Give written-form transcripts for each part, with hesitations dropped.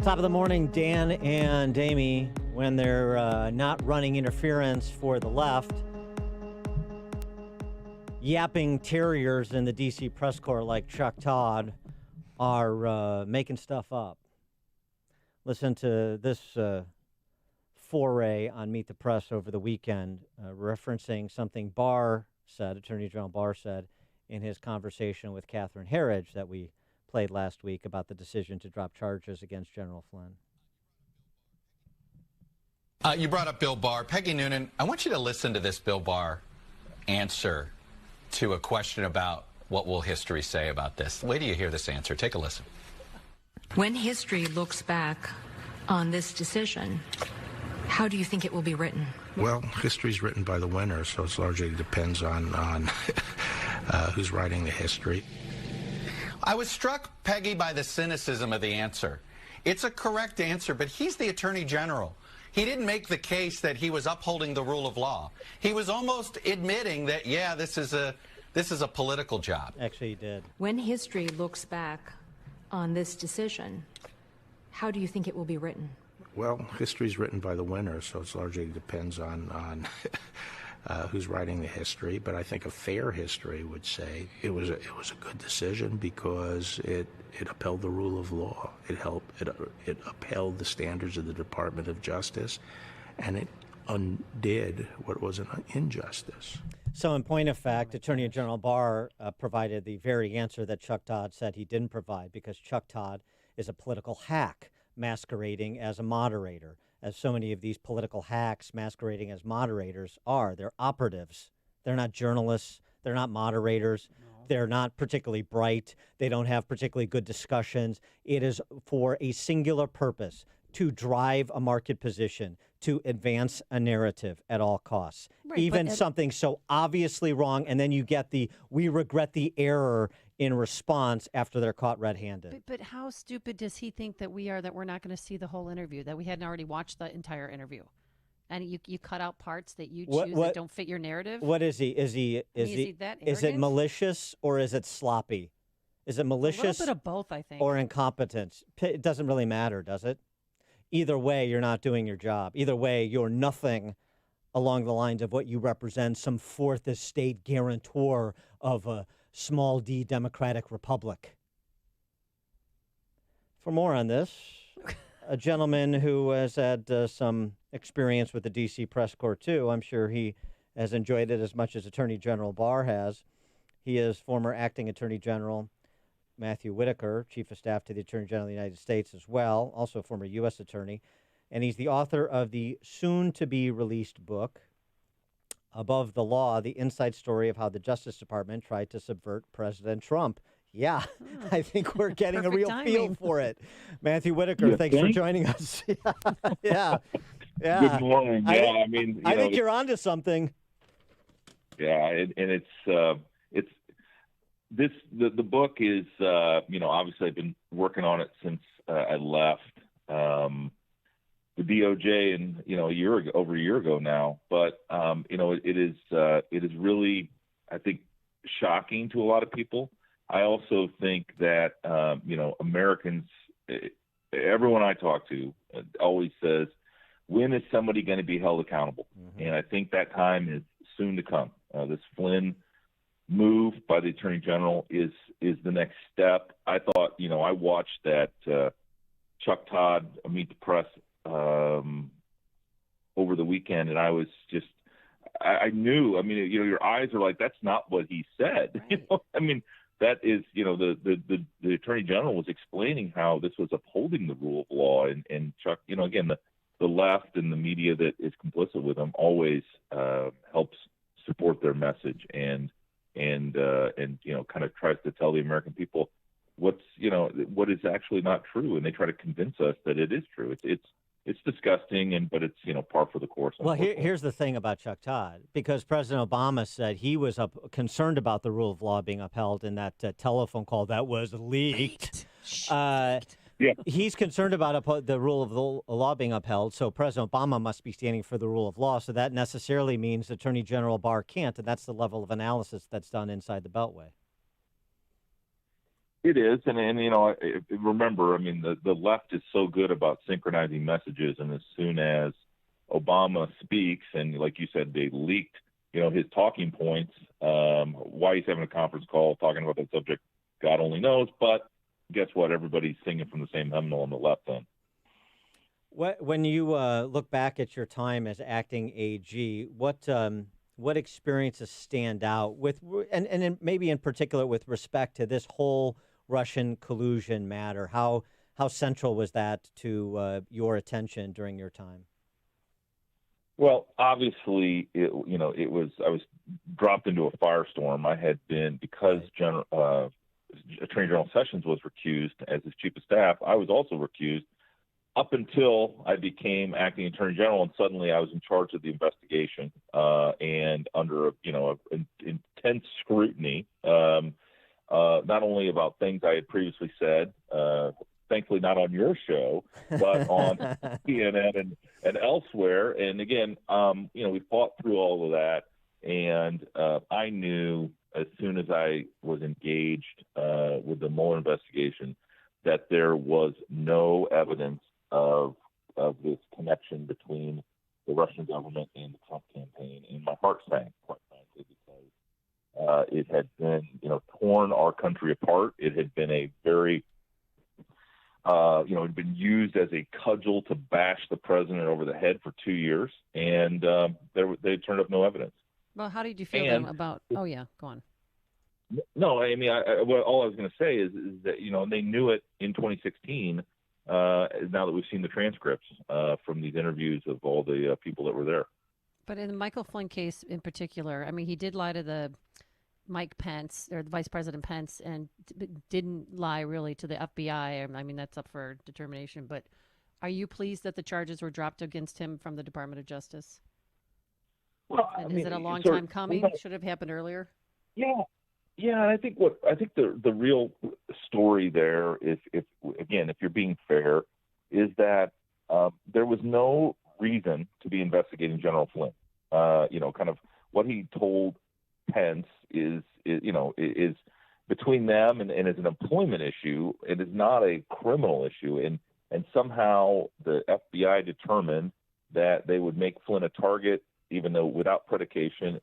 Top of the morning, Dan and Amy, when they're not running interference for the left, yapping terriers in the D.C. press corps like Chuck Todd are making stuff up. Listen to this foray on Meet the Press over the weekend, referencing something Barr said, Attorney General Barr said, in his conversation with Catherine Herridge that we played last week about the decision to drop charges against General Flynn. You brought up Bill Barr. Peggy Noonan, I want you to listen to this Bill Barr answer to a question about what will history say about this. Wait till you hear this answer. Take a listen. When history looks back on this decision, how do you think it will be written? Well, history's written by the winner, so it largely depends on who's writing the history. I was struck, Peggy, by the cynicism of the answer. It's a correct answer, but he's the Attorney General. He didn't make the case that he was upholding the rule of law. He was almost admitting that, yeah, this is a political job. Actually, he did. When history looks back on this decision, how do you think it will be written? Well, history's written by the winner, so it largely depends on who's writing the history. But I think a fair history would say it was a good decision because it upheld the rule of law. It upheld the standards of the Department of Justice, and it undid what was an injustice. So in point of fact, Attorney General Barr provided the very answer that Chuck Todd said he didn't provide, because Chuck Todd is a political hack masquerading as a moderator, as so many of these political hacks masquerading as moderators are. They're operatives. They're not journalists. They're not moderators. No. They're not particularly bright. They don't have particularly good discussions. It is for a singular purpose: to drive a market position, to advance a narrative at all costs. Right, even something so obviously wrong, and then you get the "we regret the error" in response after they're caught red-handed. But how stupid does he think that we are, that we're not going to see the whole interview, that we hadn't already watched the entire interview? And you cut out parts that you choose that don't fit your narrative? What is he? Is he that is it malicious or is it sloppy? Is it malicious? A little bit of both, I think. Or incompetence? It doesn't really matter, does it? Either way, you're not doing your job. Either way, you're nothing along the lines of what you represent, some fourth estate guarantor of a small d democratic republic. For more on this, a gentleman who has had some experience with the D.C. press corps, too. I'm sure he has enjoyed it as much as Attorney General Barr has. He is former acting Attorney General Matthew Whitaker, Chief of Staff to the Attorney General of the United States as well, also former U.S. Attorney. And he's the author of the soon-to-be-released book, Above the Law, the inside story of how the Justice Department tried to subvert President Trump. Yeah, I think we're getting a real feel for it. Matthew Whitaker, thanks for joining us. Yeah. Good morning. Yeah, I think you're onto something. Yeah, and it's the book is obviously I've been working on it since I left the DOJ and over a year ago now, but it is really, I think, shocking to a lot of people. I also think that Americans, everyone I talk to always says, when is somebody going to be held accountable? Mm-hmm. And I think that time is soon to come. This Flynn move by the Attorney General is the next step. I thought, I watched that Chuck Todd Meet the Press over the weekend, and I was just, I knew, your eyes are like, that's not what he said. Right. That is, the Attorney General was explaining how this was upholding the rule of law, and Chuck, again, the left and the media that is complicit with them always helps support their message and kind of tries to tell the American people what is actually not true, and they try to convince us that it is true. It's disgusting, but it's par for the course. Well, here's the thing about Chuck Todd, because President Obama said he was concerned about the rule of law being upheld in that telephone call that was leaked. Yeah. He's concerned about the rule of the law being upheld, so President Obama must be standing for the rule of law. So that necessarily means Attorney General Barr can't, and that's the level of analysis that's done inside the Beltway. It is, and remember, I mean, the left is so good about synchronizing messages, and as soon as Obama speaks, and like you said, they leaked, his talking points, why he's having a conference call talking about that subject, God only knows, but guess what? Everybody's singing from the same hymnal on the left then. When you look back at your time as acting AG, what experiences stand out and maybe in particular with respect to this whole Russian collusion matter? How central was that to your attention during your time? Well, obviously, I was dropped into a firestorm. I had been, because Attorney General Sessions was recused as his chief of staff, I was also recused up until I became acting Attorney General, and suddenly I was in charge of the investigation and under intense scrutiny, not only about things I had previously said, thankfully not on your show, but on CNN and elsewhere. And again, we fought through all of that, and I knew as soon as I was engaged with the Mueller investigation that there was no evidence of this connection between the Russian government and the Trump campaign. And my heart sank, quite frankly, because it had been, torn our country apart. It had been a very, it had been used as a cudgel to bash the president over the head for 2 years, and they turned up no evidence. Well, how did you feel then about? Oh yeah, go on. No, I mean, all I was going to say is that they knew it in 2016. Now that we've seen the transcripts from these interviews of all the people that were there. But in the Michael Flynn case in particular, I mean, he did lie to the Mike Pence or the Vice President Pence, and didn't lie really to the FBI. I mean, that's up for determination. But are you pleased that the charges were dropped against him from the Department of Justice? Well, is it a long time coming? Should have happened earlier. Yeah. And I think the real story there is, if you're being fair, is that there was no reason to be investigating General Flynn. Kind of what he told Pence is between them and is an employment issue. It is not a criminal issue, and somehow the FBI determined that they would make Flynn a target, even though without predication.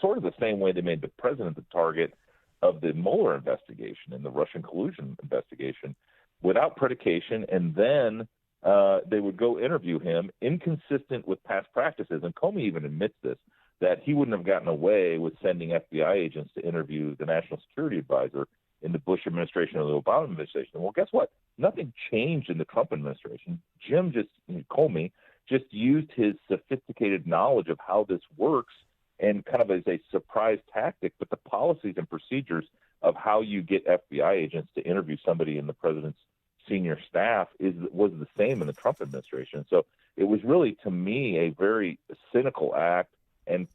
Sort of the same way they made the president the target of the Mueller investigation and the Russian collusion investigation without predication, and then they would go interview him inconsistent with past practices. And Comey even admits this, that he wouldn't have gotten away with sending FBI agents to interview the national security advisor in the Bush administration or the Obama administration. Well, guess what? Nothing changed in the Trump administration. Comey just used his sophisticated knowledge of how this works and kind of as a surprise tactic, but the policies and procedures of how you get FBI agents to interview somebody in the president's senior staff was the same in the Trump administration. So it was really, to me, a very cynical act and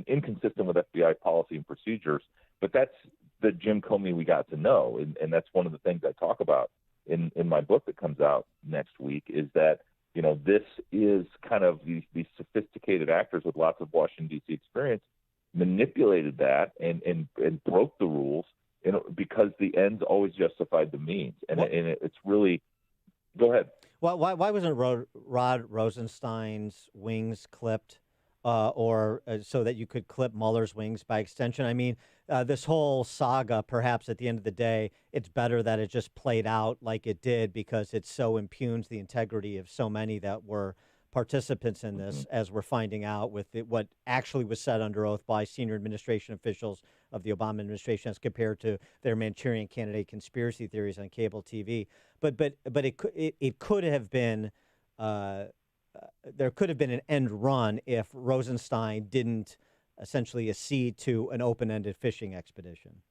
inconsistent with FBI policy and procedures. But that's the Jim Comey we got to know, and that's one of the things I talk about in my book that comes out next week, is that this is kind of these sophisticated actors with lots of Washington, D.C. experience manipulated that and broke the rules because the ends always justified the means. And it's really – go ahead. Well, why wasn't Rod Rosenstein's wings clipped or so that you could clip Mueller's wings by extension? I mean, this whole saga, perhaps at the end of the day, it's better that it just played out like it did because it so impugns the integrity of so many that were participants in this, as we're finding out with what actually was said under oath by senior administration officials of the Obama administration as compared to their Manchurian Candidate conspiracy theories on cable TV. But it could have been there could have been an end run if Rosenstein didn't essentially accede to an open-ended fishing expedition.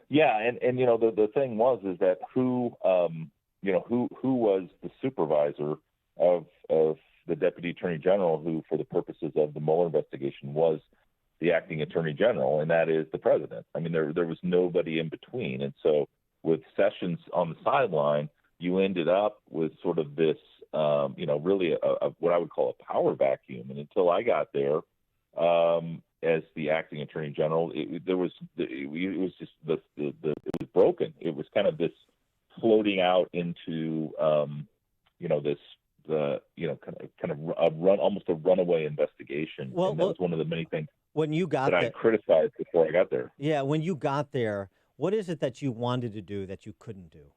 Yeah, and the thing is that who was the supervisor of the Deputy Attorney General, who for the purposes of the Mueller investigation was the acting Attorney General, and that is the president. I mean, there was nobody in between. And so with Sessions on the sideline, you ended up with sort of this, really what I would call a power vacuum. And until I got there, as the acting attorney general, it was broken. It was kind of this floating out into almost a runaway investigation. Well, and that was one of the many things when you got that I criticized before I got there. Yeah, when you got there, what is it that you wanted to do that you couldn't do?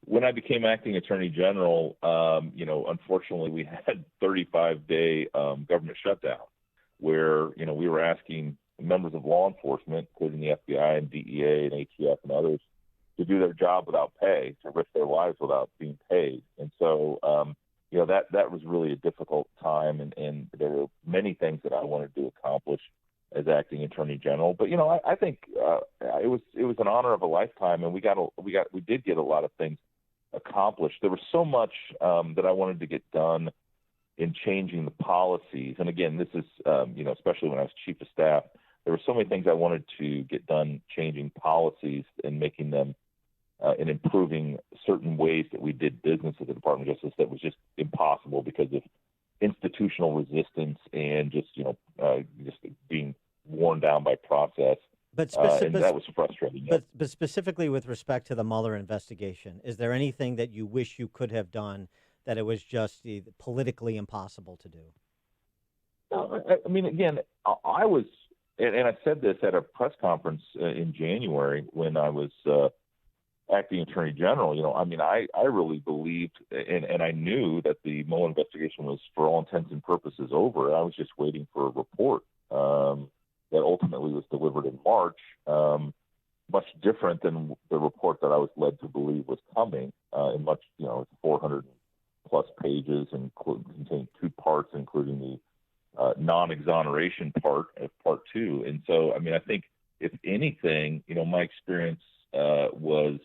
When I became acting attorney general, unfortunately, we had 35-day government shutdown, where we were asking members of law enforcement, including the FBI and DEA and ATF and others, to do their job without pay, to risk their lives without being paid. And so, that was really a difficult time, and there were many things that I wanted to accomplish as acting attorney general. But I think it was an honor of a lifetime, and we did get a lot of things accomplished. There was so much that I wanted to get done in changing the policies. And again, this is especially when I was chief of staff, there were so many things I wanted to get done changing policies and making them and improving certain ways that we did business at the Department of Justice that was just impossible because of institutional resistance and just being worn down by process. And that was frustrating. But specifically with respect to the Mueller investigation, is there anything that you wish you could have done that it was just politically impossible to do? No, I mean, again, I was, and I said this at a press conference in January when I was acting attorney general. I really believed, and I knew that the Mueller investigation was, for all intents and purposes, over. I was just waiting for a report that ultimately was delivered in March, much different than the report that I was led to believe was coming. In much, it's 400 plus pages and contained two parts, including the non-exoneration part of part two. And so, I think if anything, my experience was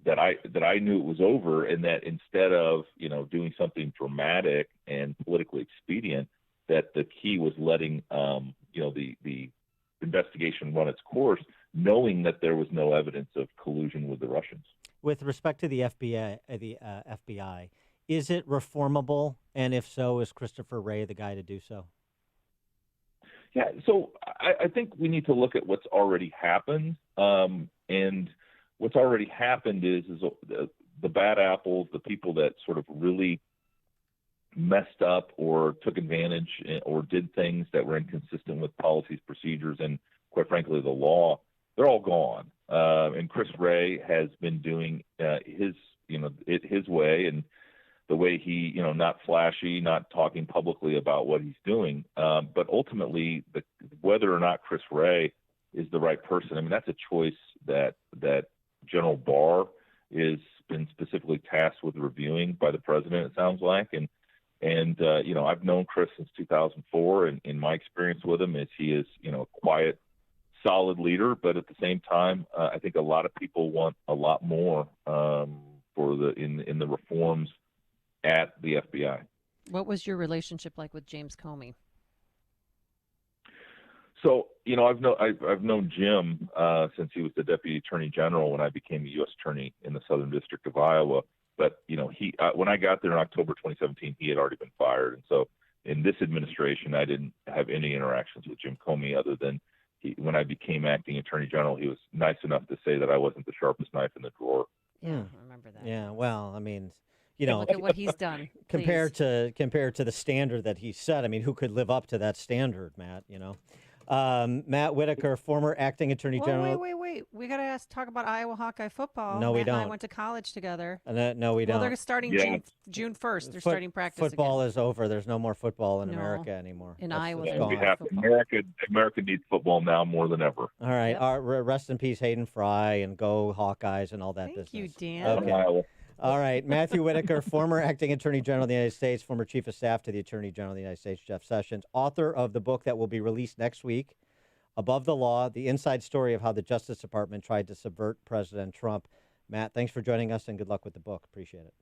that I knew it was over, and that instead of doing something dramatic and politically expedient, that the key was letting the investigation run its course, knowing that there was no evidence of collusion with the Russians. With respect to the FBI, is it reformable? And if so, is Christopher Wray the guy to do so? Yeah, so I think we need to look at what's already happened. And what's already happened is the bad apples, the people that sort of really messed up or took advantage or did things that were inconsistent with policies, procedures, and quite frankly, the law, they're all gone. And Chris Wray has been doing his way, and the way he, not flashy, not talking publicly about what he's doing. But ultimately, whether or not Chris Wray is the right person, that's a choice that General Barr has been specifically tasked with reviewing by the president, it sounds like. And I've known Chris since 2004, and in my experience with him is he is, a quiet, solid leader. But at the same time, I think a lot of people want a lot more in the reforms at the FBI. What was your relationship like with James Comey? So, I've known Jim since he was the Deputy Attorney General when I became the U.S. Attorney in the Southern District of Iowa. But, he when I got there in October 2017, he had already been fired. And so in this administration, I didn't have any interactions with Jim Comey other than when I became acting Attorney General, he was nice enough to say that I wasn't the sharpest knife in the drawer. Yeah, I remember that. Yeah, well, look at what he's done. compared to the standard that he set. Who could live up to that standard, Matt? Matt Whitaker, former acting attorney general. Wait. We got to talk about Iowa Hawkeye football. No, we Matt don't. And I went to college together. No, we don't. Well, they're starting June 1st. They're starting practice Football again. is over. There's no more football in America anymore. In Iowa, it's gone. America needs football now more than ever. All right. Rest in peace, Hayden Fry, and go Hawkeyes and all that business. Thank you, Dan. Okay. All right. Matthew Whitaker, former acting attorney general of the United States, former chief of staff to the attorney general of the United States, Jeff Sessions, author of the book that will be released next week, Above the Law, the inside story of how the Justice Department tried to subvert President Trump. Matt, thanks for joining us, and good luck with the book. Appreciate it.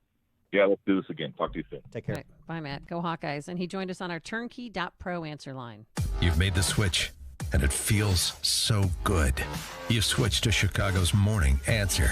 Yeah, let's do this again. Talk to you soon. Take care. Right. Bye, Matt. Go Hawkeyes. And he joined us on our turnkey.pro answer line. You've made the switch, and it feels so good. You've switched to Chicago's Morning Answer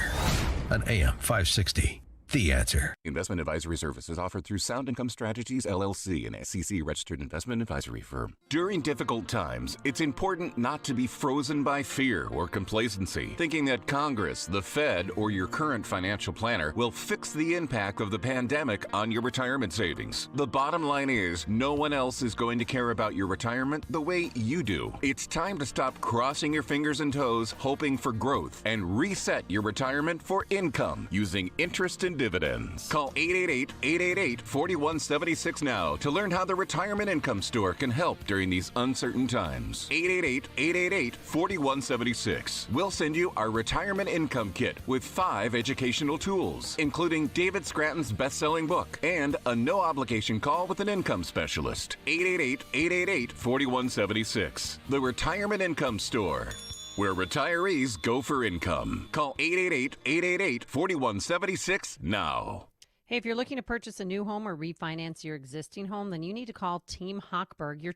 on AM 560. The Answer. Investment advisory services offered through Sound Income Strategies, LLC, an SEC-registered investment advisory firm. During difficult times, it's important not to be frozen by fear or complacency, thinking that Congress, the Fed, or your current financial planner will fix the impact of the pandemic on your retirement savings. The bottom line is, no one else is going to care about your retirement the way you do. It's time to stop crossing your fingers and toes, hoping for growth, and reset your retirement for income using interest and dividends. Call 888-888-4176 now to learn how the Retirement Income Store can help during these uncertain times. 888-888-4176. We'll send you our Retirement Income Kit with 5 educational tools, including David Scranton's best-selling book and a no-obligation call with an income specialist. 888-888-4176. The Retirement Income Store, where retirees go for income. Call 888-888-4176 now. Hey, if you're looking to purchase a new home or refinance your existing home, then you need to call Team Hochberg, your